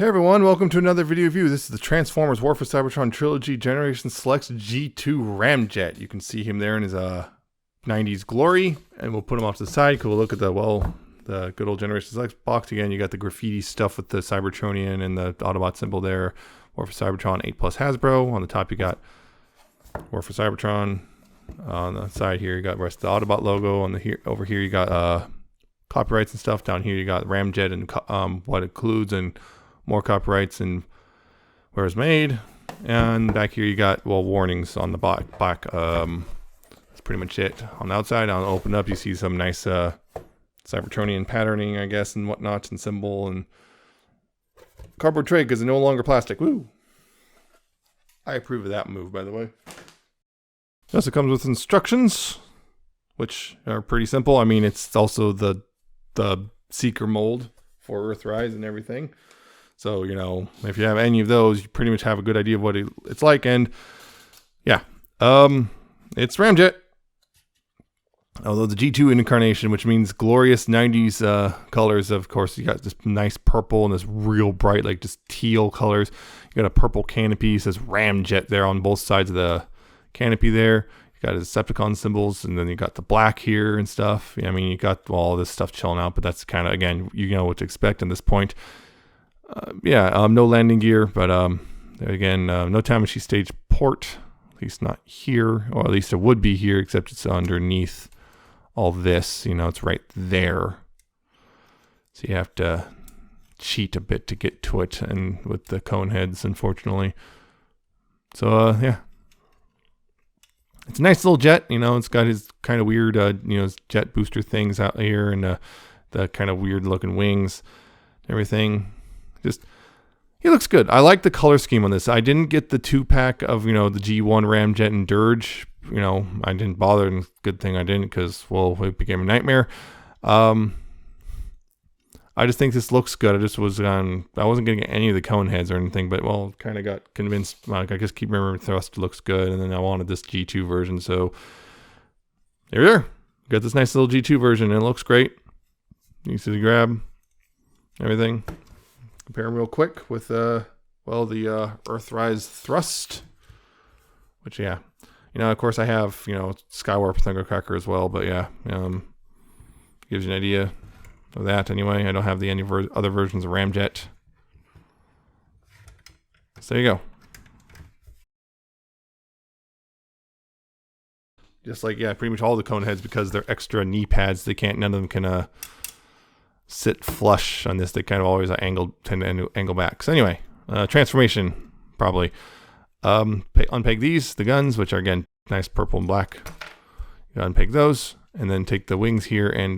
Hey everyone, welcome to another video review. This is the Transformers War for Cybertron Trilogy Generation Selects G2 Ramjet. You can see him there in his 90s glory, and we'll put him off to the side because we'll look at the good old Generation Selects box again. You got the graffiti stuff with the Cybertronian and the Autobot symbol there. War for Cybertron 8 Plus Hasbro. On the top you got War for Cybertron. On the side here you got the rest of the Autobot logo. Over here you got copyrights and stuff. Down here you got Ramjet and what it includes and more copyrights and where it's made. And back here you got, well, warnings on the back. That's pretty much it. On the outside, I'll open up, you see some nice Cybertronian patterning, I guess, and whatnot, and symbol, and cardboard tray because it's no longer plastic. Woo! I approve of that move, by the way. It also comes with instructions, which are pretty simple. I mean, it's also the Seeker mold for Earthrise and everything. So, you know, if you have any of those, you pretty much have a good idea of what it's like. And yeah, it's Ramjet. Although the G2 incarnation, which means glorious 90s colors, of course, you got this nice purple and this real bright, like just teal colors. You got a purple canopy, it says Ramjet there on both sides of the canopy there. You got his Decepticon symbols, and then you got the black here and stuff. I mean, you got all this stuff chilling out, but that's kind of, again, you know what to expect at this point. No landing gear, but again, no Tamashii stage port, at least not here, or at least it would be here, except it's underneath all this, you know, it's right there. So you have to cheat a bit to get to it, and with the cone heads, unfortunately. So, yeah. It's a nice little jet, you know, it's got his kind of weird, his jet booster things out here, and the kind of weird looking wings, everything. He looks good. I like the color scheme on this. I didn't get the 2-pack of, the G1 Ramjet and Dirge. I didn't bother, and good thing I didn't because, well, it became a nightmare. I just think this looks good. I wasn't getting any of the cone heads or anything, but, well, kind of got convinced. Like, I just keep remembering Thrust looks good, and then I wanted this G2 version, so there we are. Got this nice little G2 version, and it looks great. You see the grab, everything. Compare them real quick with, the Earthrise Thrust, which, yeah. Of course I have, Skywarp Thundercracker as well, but yeah, gives you an idea of that anyway. I don't have any other versions of Ramjet. So there you go. Just like, yeah, pretty much all the cone heads, because they're extra knee pads, none of them can, sit flush on this. They kind of always tend to angle back. So anyway, transformation, probably. Unpeg the guns, which are, again, nice purple and black. You gotta unpeg those, and then take the wings here and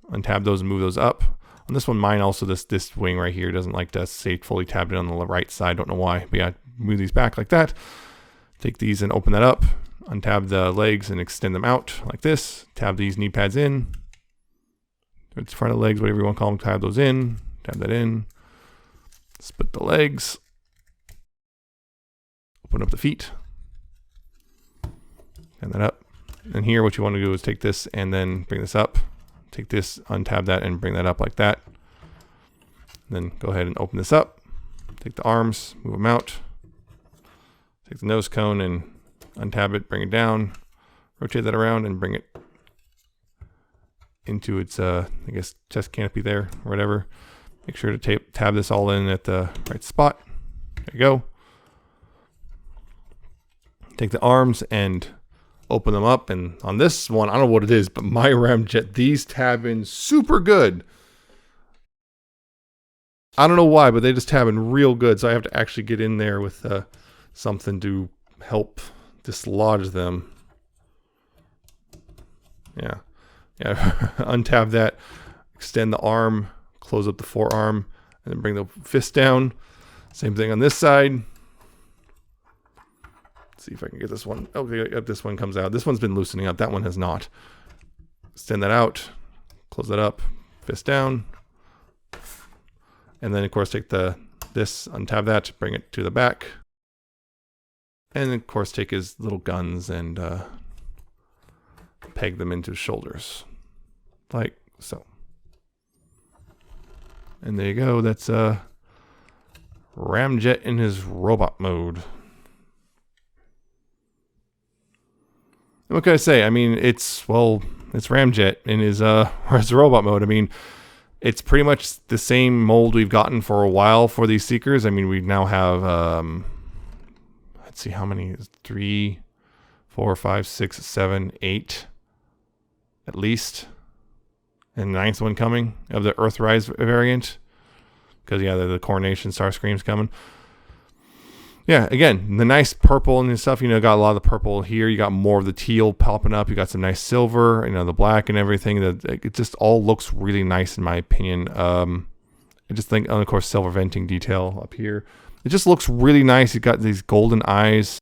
untab those and move those up. On this one, mine also, this wing right here doesn't like to stay fully tabbed in on the right side. Don't know why, but yeah, move these back like that. Take these and open that up. Untab the legs and extend them out like this. Tab these knee pads in. It's front of the legs, whatever you want to call them. Tab those in. Tab that in. Split the legs. Open up the feet. And that up. And here what you want to do is take this and then bring this up. Take this, untab that, and bring that up like that. Then go ahead and open this up. Take the arms, move them out. Take the nose cone and untab it, bring it down. Rotate that around and bring it into its, chest canopy there, or whatever. Make sure to tab this all in at the right spot. There you go. Take the arms and open them up. And on this one, I don't know what it is, but my Ramjet, these tab in super good. I don't know why, but they just tab in real good. So I have to actually get in there with something to help dislodge them. Yeah. Untab that, extend the arm, close up the forearm, and then bring the fist down. Same thing on this side. Let's see if I can get this one. Okay, this one comes out. This one's been loosening up. That one has not. Extend that out, close that up, fist down. And then, of course, take this, untab that, bring it to the back. And, of course, take his little guns and peg them into his shoulders. Like so. And there you go. That's Ramjet in his robot mode. What can I say? I mean, it's Ramjet in his robot mode. I mean, it's pretty much the same mold we've gotten for a while for these Seekers. I mean, we now have, let's see how many, 3, 4, 5, 6, 7, 8, at least. And the 9th one coming of the Earthrise variant. Because, yeah, the Coronation Starscream's coming. Yeah, again, the nice purple and stuff, you know, got a lot of the purple here. You got more of the teal popping up. You got some nice silver, you know, the black and everything. It just all looks really nice in my opinion. I just think, and of course, silver venting detail up here. It just looks really nice. You got these golden eyes.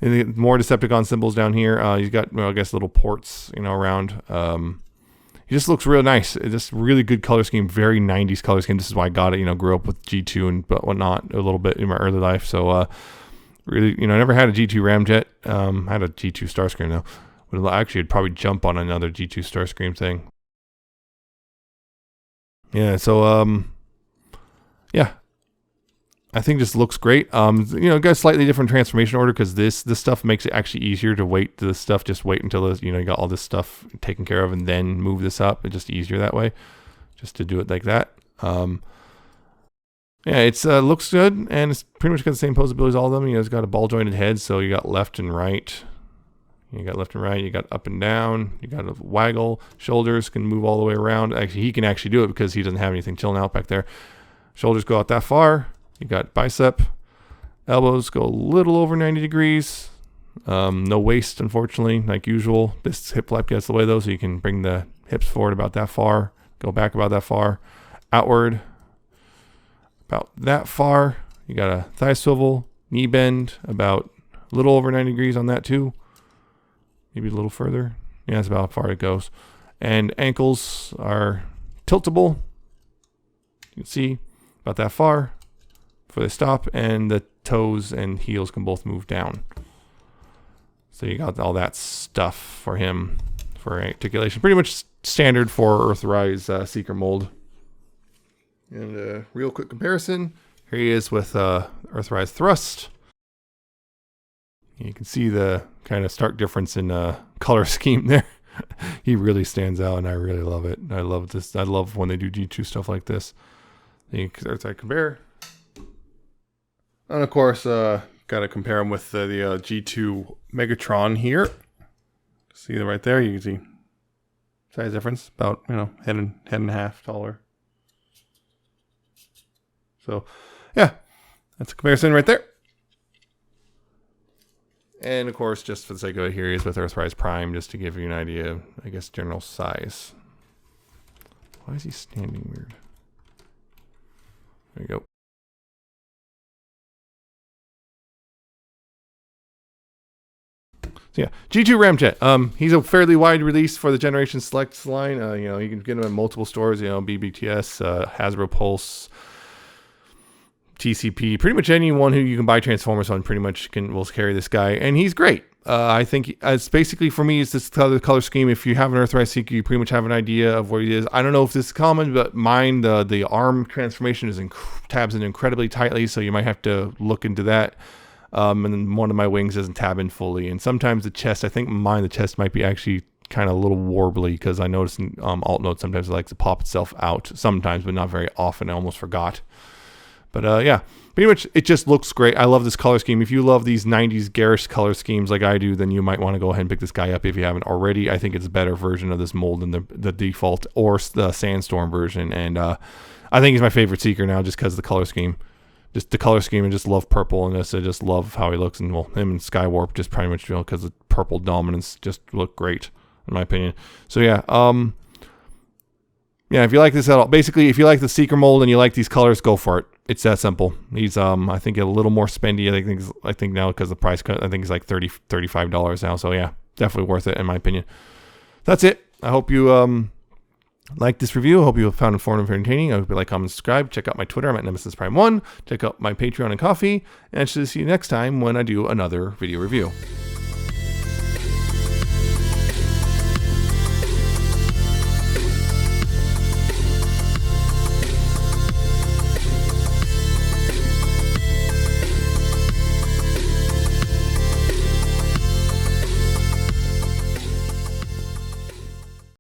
And more Decepticon symbols down here. You got, well, I guess, little ports, you know, around. It just looks real nice. It's just really good color scheme, very 90s color scheme. This is why I got it. You know, grew up with G2 and but whatnot a little bit in my early life. So really, you know, I never had a G2 Ramjet. I had a G2 Starscream though. But actually, I'd probably jump on another G2 Starscream thing. Yeah. So yeah. I think this looks great. You know, got a slightly different transformation order because this stuff makes it actually easier to wait. This stuff, just wait until you know, you got all this stuff taken care of and then move this up. It's just easier that way, just to do it like that. Yeah, it's looks good and it's pretty much got the same pose abilities, all of them. You know, it's got a ball jointed head, so you got left and right. You got left and right. You got up and down. You got a waggle. Shoulders can move all the way around. Actually, he can actually do it because he doesn't have anything chilling out back there. Shoulders go out that far. You got bicep, elbows go a little over 90 degrees. No waist, unfortunately, like usual. This hip flap gets the way though, so you can bring the hips forward about that far, go back about that far, outward about that far. You got a thigh swivel, knee bend about a little over 90 degrees on that too. Maybe a little further. Yeah, that's about how far it goes. And ankles are tiltable. You can see about that far before they stop, and the toes and heels can both move down. So you got all that stuff for him for articulation. Pretty much standard for Earthrise Seeker mold. And a real quick comparison. Here he is with Earthrise Thrust. You can see the kind of stark difference in color scheme there. He really stands out, and I really love it. I love this. I love when they do G2 stuff like this. You can compare. And of course, got to compare them with the G2 Megatron here. See them right there. You can see size difference, about, you know, head and a half taller. So, yeah, that's a comparison right there. And of course, just for the sake of it, here he is with Earthrise Prime, just to give you an idea of, I guess, general size. Why is he standing weird? There you go. So yeah, G2 Ramjet. He's a fairly wide release for the Generation Selects line. You know, you can get him in multiple stores. You know, BBTS, Hasbro Pulse, TCP. Pretty much anyone who you can buy Transformers on pretty much will carry this guy, and he's great. I think it's basically, for me, it's this color scheme. If you have an Earthrise Seeker, you pretty much have an idea of what he is. I don't know if this is common, but mine, the arm transformation is tabs in incredibly tightly, so you might have to look into that. And then one of my wings doesn't tab in fully. And sometimes the chest, I think mine, the chest might be actually kind of a little warbly, because I noticed in alt note sometimes it likes to pop itself out. Sometimes, but not very often. I almost forgot. But yeah, pretty much it just looks great. I love this color scheme. If you love these 90s garish color schemes like I do, then you might want to go ahead and pick this guy up if you haven't already. I think it's a better version of this mold than the default or the Sandstorm version. And I think he's my favorite Seeker now just because of the color scheme. Just the color scheme, and just love purple in this. I just love how he looks, and well, him and Skywarp just pretty much, you know, because the purple dominance just look great in my opinion. So yeah, yeah, if you like this at all, basically, if you like the Seeker mold and you like these colors, go for it. It's that simple. He's I think a little more spendy. I think now because the price cut, I think it's like $35 now. So yeah, definitely worth it in my opinion. That's it. I hope you like this review. I hope you found it informative and entertaining. I hope you like, comment, subscribe. Check out my Twitter. I'm at Nemesis Prime 1. Check out my Patreon and Coffee. And I should see you next time when I do another video review.